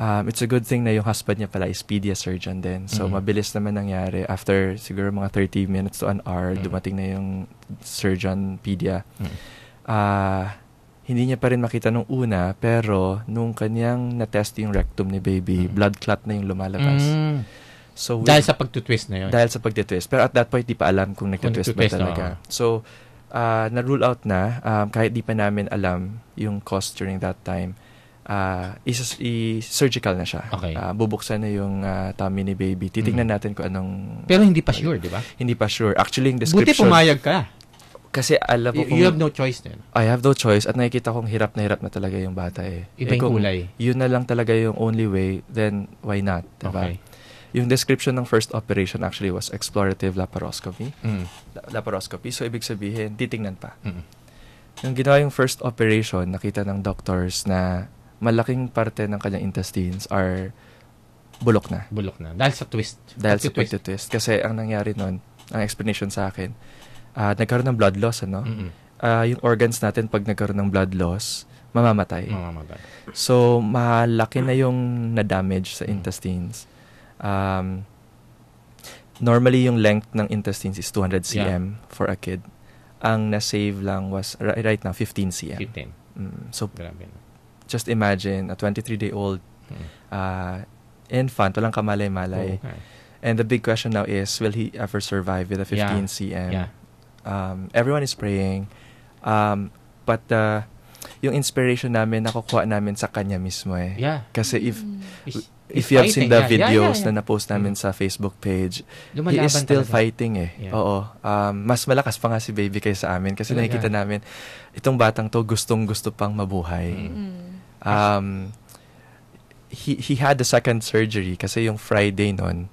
It's a good thing na yung husband niya pala is pedia surgeon din. So, mabilis naman nangyari. After siguro mga 30 minutes to an hour, dumating na yung surgeon pedia. Hindi niya pa rin makita nung una, pero nung kanyang na-test yung rectum ni baby, blood clot na yung lumalabas. So, dahil sa pagtutwist na yun? Dahil sa pagtutwist. Pero at that point, di pa alam kung nagtutwist ba talaga. So, na-rule out na, kahit di pa namin alam yung cause during that time, surgical na siya. Okay. Bubuksan na yung tummy ni baby. Titingnan natin kung anong... Pero hindi pa sure, di ba? Hindi pa sure. Actually, yung description... Buti pumayag ka. Kasi alam ko You have no choice din. I have no choice. At nakikita kong hirap na talaga yung bata eh. Iba yung kulay. Yun na lang talaga yung only way, then why not? Diba? Okay. Yung description ng first operation actually was explorative laparoscopy. Laparoscopy. So, ibig sabihin, titingnan pa. Yung ginawa yung first operation, nakita ng doctors na malaking parte ng kanyang intestines are bulok na. Bulok na. Dahil sa twist. Dahil sa pagtitwist. Kasi ang nangyari nun, ang explanation sa akin, nagkaroon ng blood loss, ano? Yung organs natin, pag nagkaroon ng blood loss, mamamatay. So, malaki na yung na-damage sa intestines. Normally, yung length ng intestines is 200 cm for a kid. Ang na-save lang was, right now, 15 cm. 15. So, grabe na. just imagine, a 23-day-old infant, walang kamalay-malay. Okay. And the big question now is, will he ever survive with a 15 cm? Yeah. Everyone is praying. But yung inspiration namin, nakukuha namin sa kanya mismo eh. Yeah. Kasi He's if you have seen fighting. the Yeah, videos yeah. na na-post namin sa Facebook page, he Lumalaban is still talaga. fighting eh. Yeah. Oo. Mas malakas pa nga si baby kaysa amin kasi Talaga. nakikita namin, itong batang to gustong-gusto pang mabuhay. He had the second surgery kasi yung Friday nun,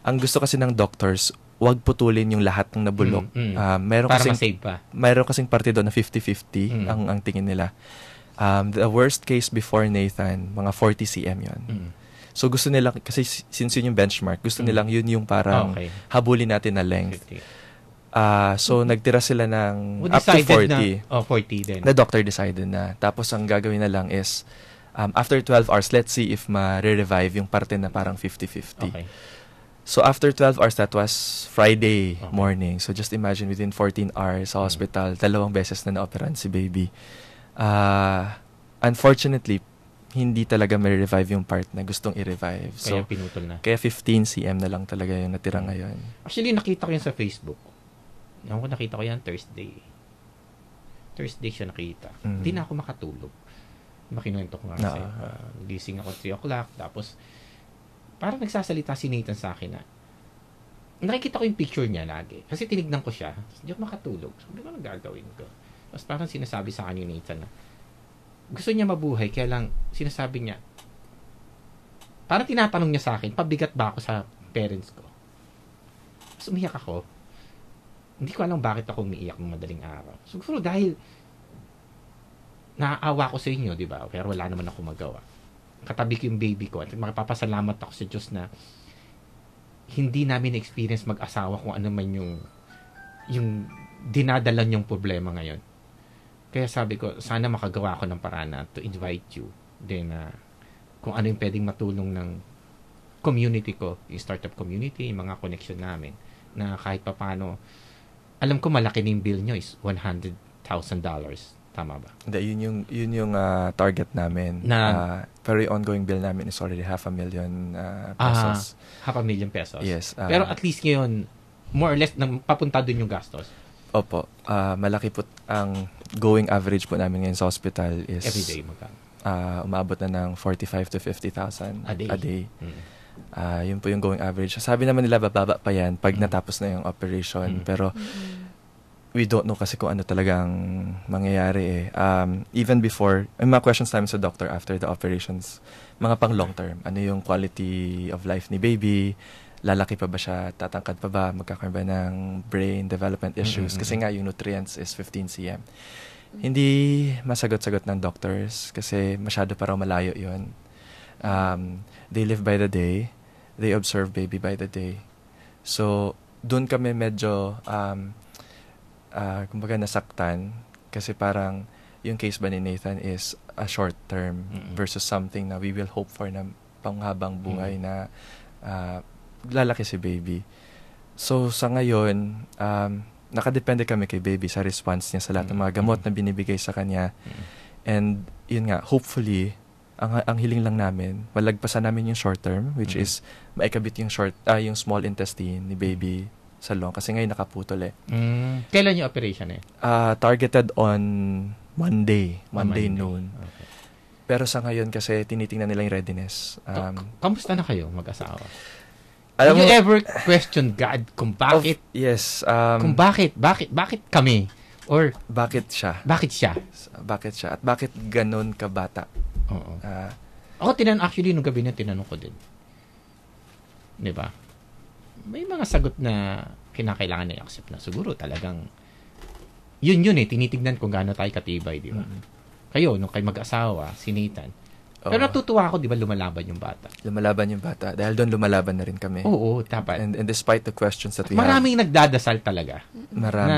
ang gusto kasi ng doctors, wag putulin yung lahat ng nabulok. Meron Para kasing ma-save pa. mayroon kasing parte doon na 50-50 ang tingin nila. The worst case before Nathan, mga 40 cm yun. So gusto nila, kasi since yun yung benchmark, gusto nilang yun yung parang Okay. habulin natin na length. 50. So nagtira sila ng Who up to decided 40. 40 din. The doctor decided na. Tapos ang gagawin na lang is, after 12 hours, let's see if ma-revive yung parte na parang 50-50. Okay. So after 12 hours, that was Friday morning. So just imagine within 14 hours sa hospital, 2 beses na na-operan si baby. Unfortunately, hindi talaga may revive yung part na gustong i-revive. Kaya So, pinutol na. kaya 15 cm na lang talaga yung natira ngayon. Actually, nakita ko yan sa Facebook. Nakita ko yan Thursday. Thursday siya nakita. Hindi na ako makatulog. Makinuwento ko nga kasi. Gising ako 3 o'clock. Tapos, parang nagsasalita si Nathan sa akin na nakikita ko yung picture niya lagi. Kasi tinignan ko siya. Hindi ako makatulog. Sabi ko, ano gagawin ko? Tapos parang sinasabi sa akin ni Nathan na gusto niya mabuhay, kaya lang sinasabi niya, parang tinatanong niya sa akin, pabigat ba ako sa parents ko? Tapos umiyak ako. Hindi ko alam bakit ako umiiyak ng madaling araw. Siguro dahil naaawa ko sa inyo, di ba? Pero wala naman ako magawa. Katabi ko yung baby ko at makapapasalamat ako sa Diyos na hindi namin experience mag-asawa kung ano man yung dinadala niyong problema ngayon. Kaya sabi ko, sana makagawa ko ng paraan na to invite you. Then, kung ano yung pwedeng matulong ng community ko, yung startup community, yung mga connection namin, na kahit pa paano, alam ko malaki na yung bill nyo is $100,000. Tama ba? Hindi, yun yung target namin. Pero yung ongoing bill namin is already $500,000 pesos. $500,000 pesos. Yes. Pero at least ngayon, more or less, papunta dun yung gastos. Opo. Malaki po ang going average po namin ngayon sa hospital is Every day magkano? umabot na ng 45,000 to 50,000 A day. Yun po yung going average. Sabi naman nila bababa pa yan pag natapos na yung operation. Pero we don't know kasi kung ano talagang mangyayari eh. Even before, may mga questions namin sa doctor after the operations, mga pang long term. Ano yung quality of life ni baby? Lalaki pa ba siya? Tatangkad pa ba? Magkakaroon ba ng brain development issues? Kasi nga yung nutrients is 15 cm. Hindi masagot-sagot ng doctors kasi masyado pa raw malayo yun. They live by the day. They observe baby by the day. So, doon kami medyo kumbaga nasaktan kasi parang yung case ba ni Nathan is a short term versus something na we will hope for na panghabang buhay na lalaki si baby. So, sa ngayon, nakadepende kami kay baby sa response niya sa lahat ng mga gamot na binibigay sa kanya. And, yun nga, hopefully, ang hiling lang namin, malagpasan namin yung short term, which is maikabit yung yung small intestine ni baby sa lung. Kasi ngayon nakaputol eh. Kailan yung operation eh? Targeted on Monday noon. Okay. Pero sa ngayon kasi tinitingnan nila yung readiness. Kamusta na kayo mag-asawa? Alam Have you mo, ever questioned God kung bakit? yes. Kung bakit kami? Or Bakit siya? bakit siya? Bakit siya? At bakit ganun kabata? Oo. Ako actually nung gabi na tinanong ko din. 'Di ba? May mga sagot na kinakailangan na i-accept na siguro talagang yun eh, tinitignan kung gaano tayo katibay, di ba? Kayo, nung kayo mag-asawa, si Nathan. Pero natutuwa ako, di ba, lumalaban yung bata. Lumalaban yung bata. Dahil doon lumalaban na rin kami. Oo, dapat. And despite the questions that we Maraming nagdadasal talaga. Marami.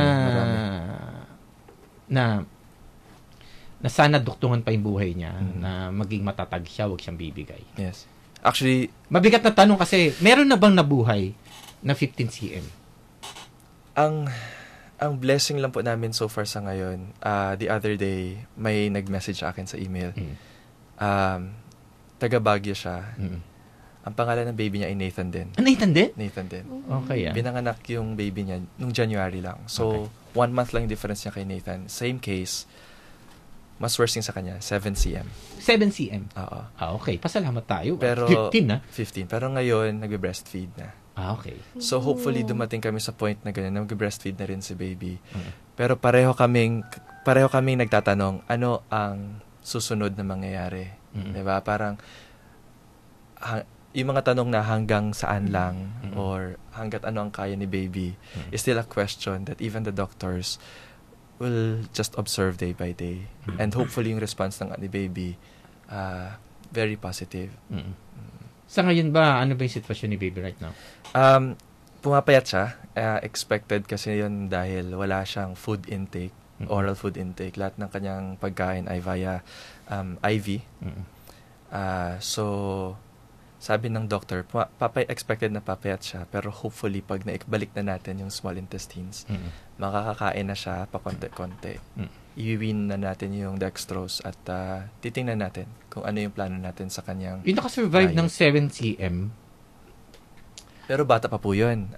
Na sana duktungan pa yung buhay niya, na maging matatag siya, huwag siyang bibigay. Yes. Actually, Mabigat na tanong kasi, meron na bang nabuhay na 15 cm? Ang blessing lang po namin so far sa ngayon, the other day, may nag-message sa akin sa email. Taga Baguio siya. Ang pangalan ng baby niya ay Nathan din. Nathan din? Nathan din. Okay, Binanganak yung baby niya nung January lang. So, 1 month lang yung difference niya kay Nathan. Same case, mas worse yung sa kanya, 7 cm. 7 cm? Oo. Okay. Pasalamat tayo. Pero, 15 na? 15. Pero ngayon, nagbe-breastfeed na. Okay. So, hopefully, dumating kami sa point na gano'n, nag-breastfeed na rin si baby. Pero pareho kaming nagtatanong, ano ang susunod na mangyayari? Diba? Parang, yung mga tanong na hanggang saan lang or hanggat ano ang kaya ni baby is still a question that even the doctors will just observe day by day. And hopefully, yung response ng ni baby, very positive. Sa ngayon ba, ano ba yung sitwasyon ni baby right now? Pumapayat siya. Expected kasi yun dahil wala siyang food intake, oral food intake. Lahat ng kanyang pagkain ay via IV. So, sabi ng doctor, expected na papayat siya, pero hopefully, pag naibalik na natin yung small intestines, makakakain na siya pa konti-konti. Iwiwin na natin yung dextrose at titingnan natin kung ano yung plano natin sa kanyang Yung nakasurvive ng 7 cm? Pero bata pa po yun.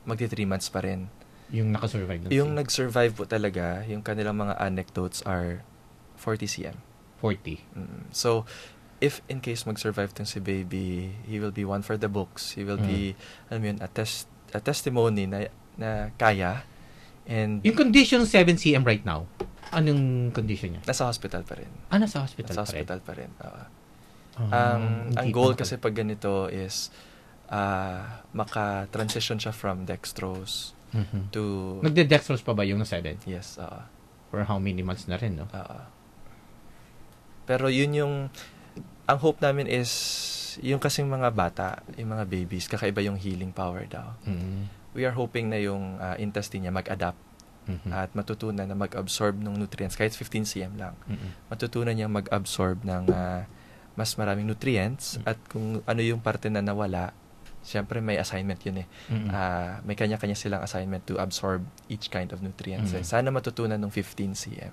Magti 3 months pa rin. Yung nakasurvive ng Yung nag-survive po talaga, yung kanilang mga anecdotes are 40 cm. 40. So, if in case mag-survive tong si baby, he will be one for the books. He will be, alam mo yun, a testimony na kaya. And yung condition ng 7 cm right now, anong condition niya? nasa hospital pa rin. Nasa hospital Nasa pa rin? hospital pa rin. Ang goal kasi pag ganito is maka-transition siya from dextrose to... Nagde-dextrose pa ba yung 7? Yes. For how many months na rin, no? Pero yun yung... Ang hope namin is, yung kasing mga bata, yung mga babies, kakaiba yung healing power daw. We are hoping na yung intestine niya mag-adapt at matutunan na mag-absorb ng nutrients, kahit 15 cm lang. Matutunan niya mag-absorb ng mas maraming nutrients at kung ano yung parte na nawala, siyempre may assignment yun eh. May kanya-kanya silang assignment to absorb each kind of nutrients. Sana matutunan ng 15 cm.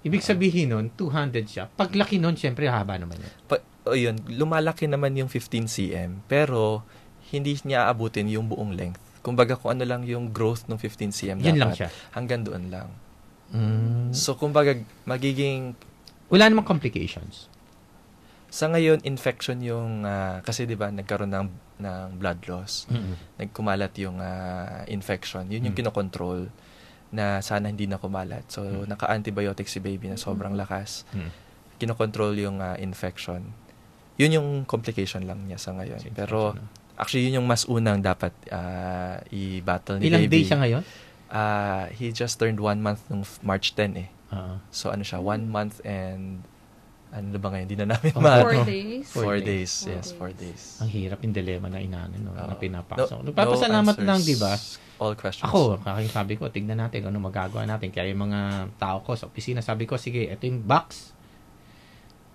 Ibig sabihin nun, 200 siya. Paglaki nun, syempre, haba naman yun. Yun, lumalaki naman yung 15 cm, pero hindi niya aabutin yung buong length. Kumbaga, kung ano lang yung growth ng 15 cm Yun dapat, lang siya. hanggang doon lang. So, kumbaga, magiging... Wala namang complications. Sa ngayon, infection yung... kasi, di ba, nagkaroon ng blood loss. Nagkumalat yung infection. Yun yung kinokontrol na sana hindi na kumalat. So, naka-antibiotic si baby na sobrang lakas. Kinokontrol yung infection. Yun yung complication lang niya sa ngayon. Pero, actually, yun yung mas unang dapat i-battle ni Ilang baby. days siya ngayon? He just turned 1 month nung March 10 eh. So, ano siya, 1 Mm. month and ano ba ngayon? Hindi na namin 4 days. 4 days. Yes, 4 days. Ang hirap yung dilemma na inanin, no? Na pinapasok. No Nagpapasalamat answers, lang, di ba? All questions. Ako, sabi ko, tignan natin ano magagawa natin. Kaya yung mga tao ko sa opisina, sabi ko, sige, ito yung box.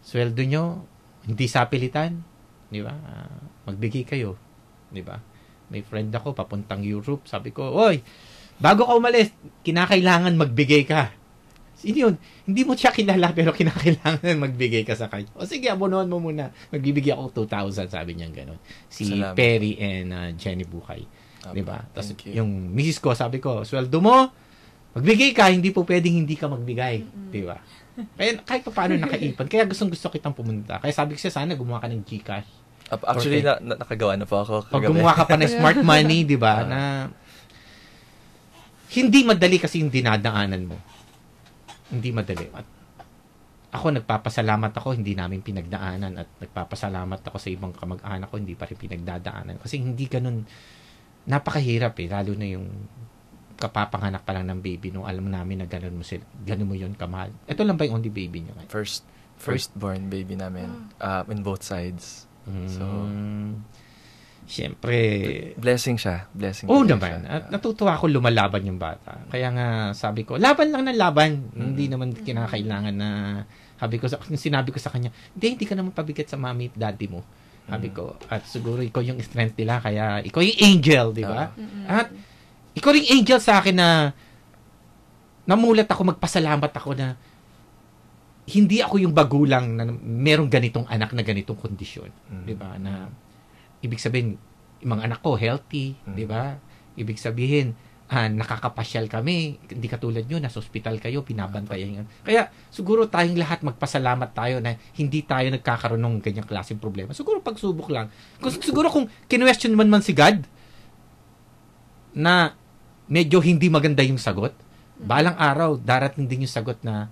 Sweldo nyo, hindi sa pilitan. Di ba? Magbigay kayo. Di ba? May friend ako, papuntang Europe. Sabi ko, oy, bago ka umalis, kinakailangan magbigay ka. Sino yun? Hindi mo siya kilala, pero kinakailangan magbigay ka sa kanya. O sige, abonohan mo muna. Magbibigay ako 2,000, sabi niya gano'n. Si Salamat. Perry and Jenny Bucay. Diba? Tapos Thank you. yung misis ko, sabi ko, sweldo mo, magbigay ka, hindi po pwedeng hindi ka magbigay. Diba? Kaya kahit pa paano nakaipon. Kaya gusto kitang pumunta. Kaya sabi ko siya, sana gumawa ka ng GCash. Actually, nakagawa na po ako Pag kagabi. gumawa ka pa ng smart money, diba? Na hindi madali kasi yung dinadaanan mo. Hindi madali. At ako, nagpapasalamat ako, hindi namin pinagdaanan. At nagpapasalamat ako sa ibang kamag-anak ko, hindi pa rin pinagdadaanan. Kasi hindi ganun, napakahirap eh. Lalo na yung kapapanganak pa lang ng baby nung alam namin na ganun mo yun kamahal. Ito lang ba yung only baby niyo ngayon? Firstborn baby namin. In both sides. So, siyempre, blessing siya. Blessing. oo talaga naman. siya. At natutuwa ako lumalaban yung bata. Kaya nga sabi ko, laban lang ng laban. Hindi naman kinakailangan na, sinabi ko sa kanya, hindi ka naman pabigat sa mami at daddy mo. Sabi ko, at siguro ikaw yung strength nila, kaya ikaw yung angel, di ba? At ikaw ring angel sa akin na namulat ako, magpasalamat ako na hindi ako yung bagulang na merong ganitong anak na ganitong kondisyon. Di ba? Na, ibig sabihin, yung mga anak ko, healthy. Di ba? Ibig sabihin, nakakapasyal kami. Hindi katulad nyo, nasa ospital kayo, pinabantayan. Kaya, siguro tayong lahat magpasalamat tayo na hindi tayo nagkakaroon ng ganyang klaseng problema. Siguro pagsubok lang. Siguro kung kinwestiyon man si God, na medyo hindi maganda yung sagot, balang araw, darating din yung sagot na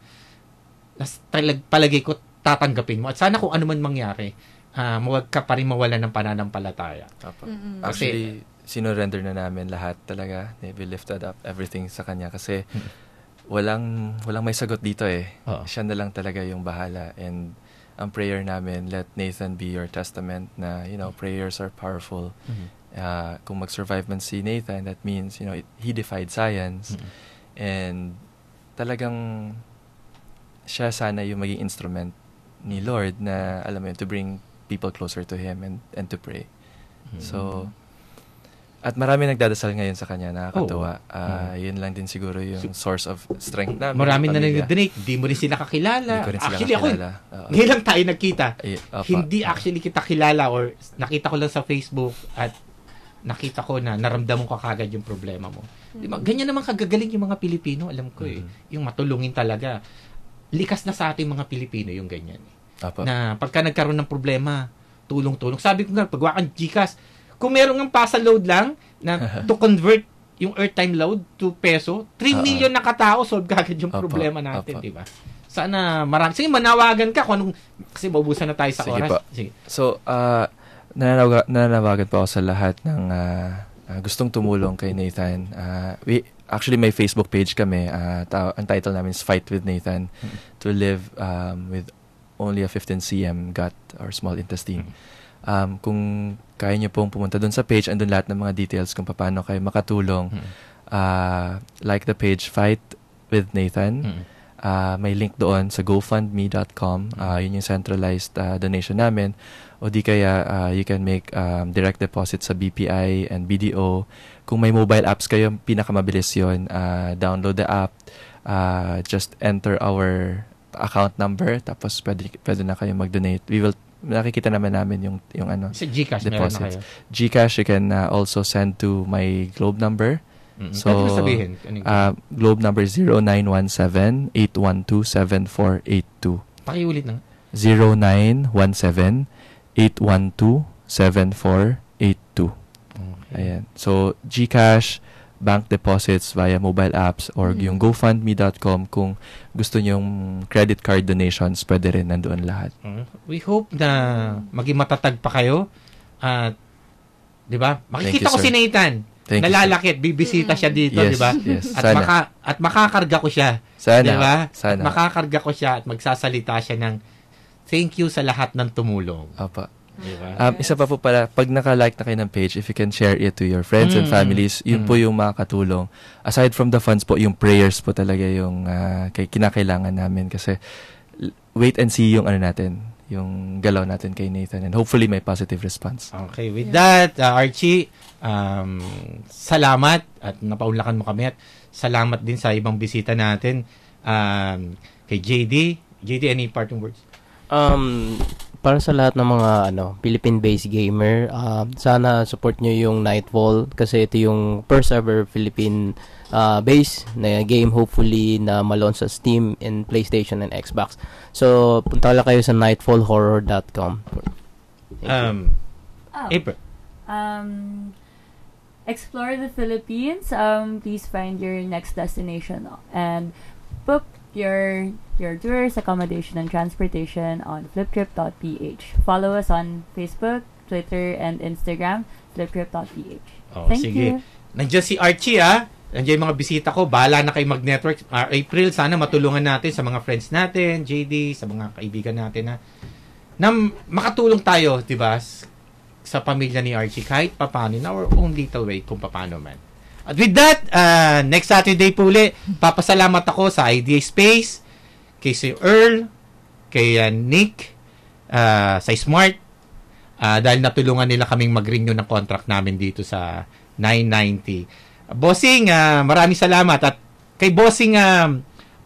palagay ko tatanggapin mo. At sana kung ano man mangyari, huwag ka pa rin mawala ng pananampalataya. Actually, sinurrender na namin lahat talaga. We lifted up everything sa kanya kasi walang may sagot dito eh. Siya na lang talaga yung bahala. And ang prayer namin, let Nathan be your testament na, prayers are powerful. Kung mag-survive man si Nathan, that means, he defied science. And talagang siya sana yung maging instrument ni Lord na, alam mo yun, to bring people closer to Him and to pray. So, at marami nagdadasal ngayon sa kanya, nakakatuwa. Yun lang din siguro yung source of strength namin. Marami na nag-donate, di mo rin sila kakilala. Actually, ngayon lang tayo nagkita. Hindi actually kita kilala or nakita ko lang sa Facebook at nakita ko na naramdaman ko kagad yung problema mo. Diba? Ganyan naman kagagaling yung mga Pilipino, alam ko eh. Yung matulungin talaga. Likas na sa ating mga Pilipino yung ganyan. Na pagka nagkaroon ng problema, tulong-tulong. Sabi ko nga, pagwa kang GCash, kung meron ng pasa load lang na to convert yung airtime load to peso, 3 million na katao, solve kagad yung problema natin, di ba? Sana marami. Sige, manawagan ka kung anong, kasi maubusan na tayo sa oras. Sige. So, nananawagan po ako sa lahat ng gustong tumulong kay Nathan. Actually, may Facebook page kami. Ang title namin is Fight with Nathan, to live with only a 15 cm gut or small intestine. Kung kaya nyo pong pumunta doon sa page, andun lahat ng mga details kung paano kayo makatulong. Like the page Fight with Nathan. May link doon sa gofundme.com. Yun yung centralized donation namin. O di kaya you can make direct deposit sa BPI and BDO. Kung may mobile apps kayo, pinakamabilis yun. Download the app. Just enter our account number. Tapos pwede na kayo mag-donate. Nakikita naman namin yung sa GCash deposits. GCash, you can also send to my Globe number. So, sabihin, Globe number is 0917-812-7482. Pakiulit na. 0917-812-7482. Ayan. So, GCash, bank deposits via mobile apps, or yung gofundme.com. Kung gusto nyong credit card donations, pwede rin, nandoon lahat. We hope na maging matatag pa kayo. Di ba? Makikita ko si Nathan. Nalalakit, bibisita siya dito, di ba? Yes, at makakarga ko siya. Sana. Di ba? Sana. At makakarga ko siya at magsasalita siya ng thank you sa lahat ng tumulong. Apa. Diba? Isa pa po pala, pag naka-like na kayo ng page, if you can share it to your friends and families, yun po yung makakatulong. Aside from the funds po, yung prayers po talaga yung kinakailangan namin kasi wait and see yung yung galaw natin kay Nathan, and hopefully may positive response. Okay, with that, Archie, salamat at napaunlakan mo kami at salamat din sa ibang bisita natin. Kay JD, any parting words? Para sa lahat ng mga Philippine-based gamer, sana support nyo yung Nightfall kasi ito yung first ever Philippine base na game, hopefully na ma-launch sa Steam and PlayStation and Xbox. So, punta lang kayo sa nightfallhorror.com. April. Explore the Philippines. Please find your next destination and book your tours, accommodation, and transportation on fliptrip.ph. Follow us on Facebook, Twitter, and Instagram, fliptrip.ph. Thank you. Nandiyan si Archie, Nandiyan yung mga bisita ko. Bahala na kayo mag-network. April, sana matulungan natin sa mga friends natin, JD, sa mga kaibigan natin na makatulong tayo, diba, sa pamilya ni Archie kahit papaano in our own little way kung papaano man. At with that, next Saturday po ulit, papasalamat ako sa Idea Space, kay si Earl, kay Nick, sa Smart, dahil natulungan nila kaming mag-renew ng contract namin dito sa 990. Bossing, maraming salamat. At kay Bossing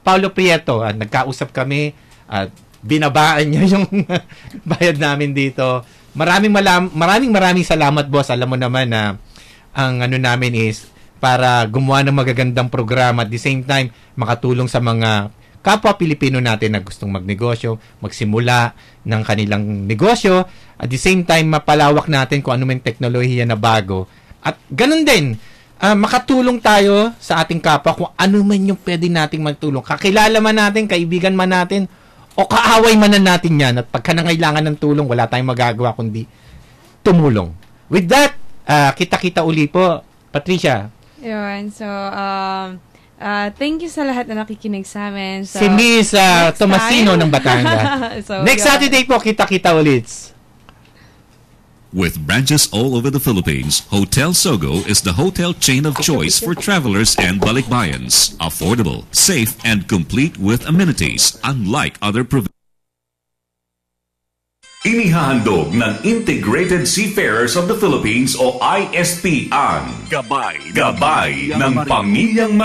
Paulo Prieto, nagkausap kami at binabaan niya yung bayad namin dito. Maraming salamat, boss. Alam mo naman na ang ano namin is para gumawa ng magagandang programa at the same time makatulong sa mga kapwa Pilipino natin na gustong magnegosyo, magsimula ng kanilang negosyo, at the same time mapalawak natin kung ano man teknolohiya na bago. At ganun din, makatulong tayo sa ating kapwa kung ano man yung pwede nating magtulong. Kakilala man natin, kaibigan man natin, o kaaway man natin yan. At pagka nangailangan ng tulong, wala tayong magagawa kundi tumulong. With that, kita-kita uli po. Patricia. Yun. So, thank you sa lahat na nakikinig sa amin. So, Si Miss Tomasino ng Batangas. So, Next yun. Saturday po, kita-kita ulit. With branches all over the Philippines, Hotel Sogo is the hotel chain of choice for travelers and balikbayans. Affordable, safe, and complete with amenities, unlike other provinces. Inihahandog ng Integrated Seafarers of the Philippines o ISP ang Gabay ng Pamilyang